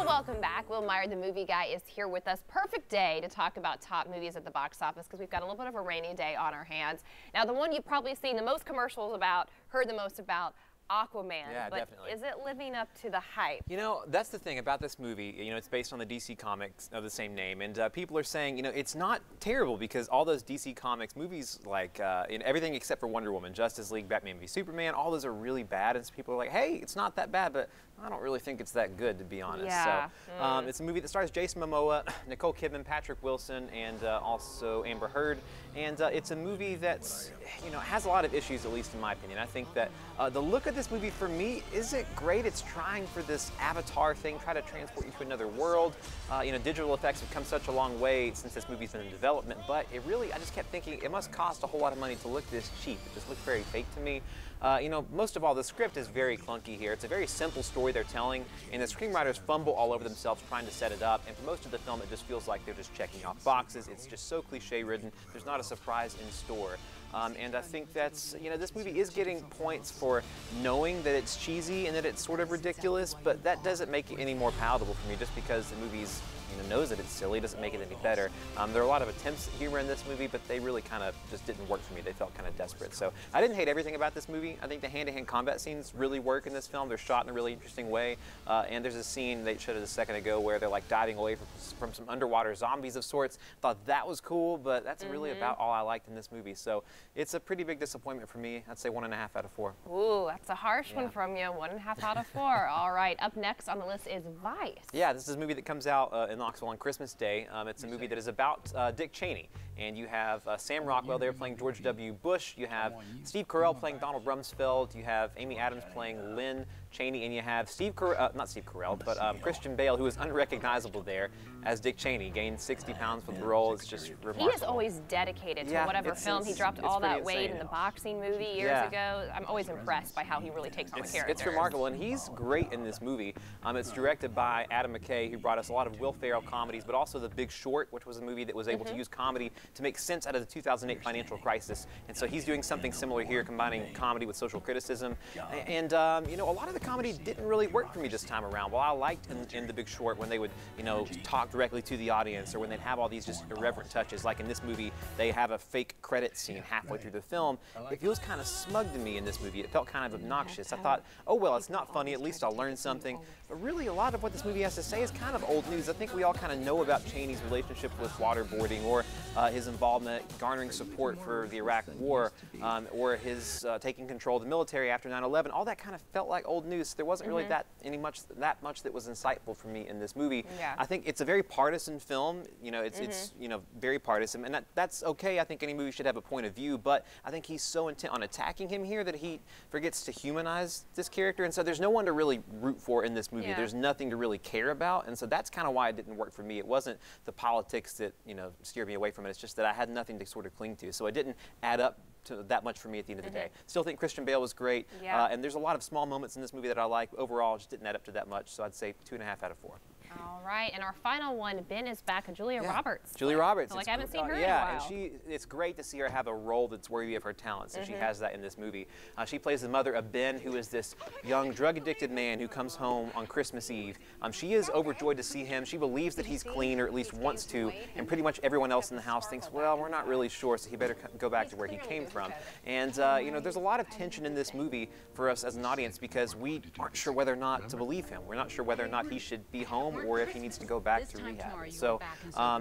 Well, welcome back. Will Meyer, the movie guy, is here with us. Perfect day to talk about top movies at the box office because we've got a little bit of a rainy day on our hands. Now, the one you've probably seen the most commercials about, heard the most about, Aquaman. Yeah, but definitely. Is it living up to the hype? You know, that's the thing about this movie. You know, it's based on the DC comics of the same name, and people are saying, you know, it's not terrible because all those DC comics movies, like everything except for Wonder Woman, Justice League, Batman v Superman, all those are really bad, and so people are like, hey, it's not that bad, but I don't really think it's that good, to be honest. Yeah. So, it's a movie that stars Jason Momoa, Nicole Kidman, Patrick Wilson, and also Amber Heard, and it's a movie that's, you know, has a lot of issues, at least in my opinion. I think that the look of this movie for me isn't great. It's trying for this Avatar thing, try to transport you to another world. You know, digital effects have come such a long way since this movie's been in development, but it really, I just kept thinking it must cost a whole lot of money to look this cheap. It just looked very fake to me. You know, most of all, the script is very clunky here. It's a very simple story they're telling, and the screenwriters fumble all over themselves trying to set it up, and for most of the film it just feels like they're just checking off boxes. It's just so cliche-ridden. There's not a surprise in store. And I think that's, you know, this movie is getting points for knowing that it's cheesy and that it's sort of ridiculous, but that doesn't make it any more palatable for me. Just because the movie's, you know, knows that it's silly doesn't make it any better. There are a lot of attempts at humor in this movie, but they really kind of just didn't work for me. They felt kind of desperate. So I didn't hate everything about this movie. I think the hand-to-hand combat scenes really work in this film. They're shot in a really interesting way. And there's a scene they showed us a second ago where they're like diving away from some underwater zombies of sorts. Thought that was cool, but that's really about all I liked in this movie. So it's a pretty big disappointment for me. I'd say 1.5 out of 4. Ooh, that's a harsh one from you. 1.5 out of 4. All right, up next on the list is Vice. Yeah, this is a movie that comes out in Knoxville on Christmas Day. It's a movie that is about Dick Cheney. And you have Sam Rockwell there playing George W. Bush. You have Steve Carell playing Donald Rumsfeld. You have Amy Adams playing Lynn Cheney. And you have Christian Bale, who is unrecognizable there as Dick Cheney. Gained 60 pounds for the role. It's just remarkable. He is always dedicated to whatever film. He dropped all that weight in the boxing movie years ago. I'm always impressed by how he really takes on the character. It's remarkable, and he's great in this movie. It's directed by Adam McKay, who brought us a lot of Will Ferrell comedies, but also The Big Short, which was a movie that was able to use comedy to make sense out of the 2008 financial crisis. And so he's doing something similar here, combining comedy with social criticism. And you know, a lot of the comedy didn't really work for me this time around. While I liked in The Big Short when they would, you know, talk directly to the audience, or when they'd have all these just irreverent touches, like in this movie, they have a fake credit scene halfway through the film. It feels kind of smug to me in this movie. It felt kind of obnoxious. I thought, oh well, it's not funny, at least I'll learn something. But really, a lot of what this movie has to say is kind of old news. I think we all kind of know about Cheney's relationship with waterboarding, or his involvement garnering support for the Iraq War, or his taking control of the military after 9/11. All that kind of felt like old news. There wasn't really that much that was insightful for me in this movie. I think it's a very partisan film. You know, it's you know, very partisan, and that's okay. I think any movie should have a point of view, but I think he's so intent on attacking him here that he forgets to humanize this character, and so there's no one to really root for in this movie. There's nothing to really care about, and so that's kind of why it didn't work for me. It wasn't the politics that, you know, steered me away from it. It's just that I had nothing to sort of cling to, so it didn't add up to that much for me at the end of the day. Still think Christian Bale was great, and there's a lot of small moments in this movie that I like. Overall, it just didn't add up to that much, so I'd say 2.5 out of 4. All right, and our final one, Ben is back, Julia Roberts. Julia Roberts. So, like, I haven't seen her in a while. And it's great to see her have a role that's worthy of her talents, and she has that in this movie. She plays the mother of Ben, who is this young drug-addicted man who comes home on Christmas Eve. She is overjoyed to see him. She believes that he's clean, or at least wants to, and pretty much everyone else in the house thinks, well, we're not really sure, so he better go back to where he came from. And, you know, there's a lot of tension in this movie for us as an audience because we aren't sure whether or not to believe him. We're not sure whether or not he should be home or if he needs to go back to rehab. So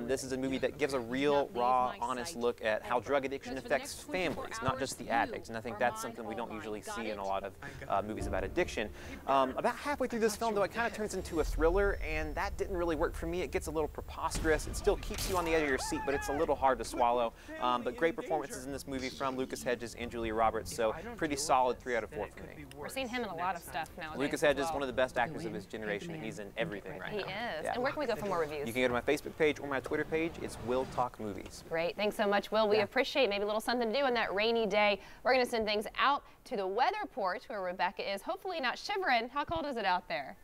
this is a movie that gives a real, raw, honest look at how drug addiction affects families, not just the addict. And I think that's something we don't usually see in a lot of movies about addiction. About halfway through this film, though, it kind of turns into a thriller, and that didn't really work for me. It gets a little preposterous. It still keeps you on the edge of your seat, but it's a little hard to swallow. But great performances in this movie from Lucas Hedges and Julia Roberts, so pretty solid 3 out of 4 for me. We're seeing him in a lot of stuff now. Lucas Hedges is one of the best actors of his generation. He's in everything right now. He is. And where can we go for more reviews? You can go to my Facebook page or my Twitter page. It's Will Talk Movies. Great. Thanks so much, Will. We appreciate maybe a little something to do on that rainy day. We're going to send things out to the weather port where Rebecca is, hopefully not shivering. How cold is it out there?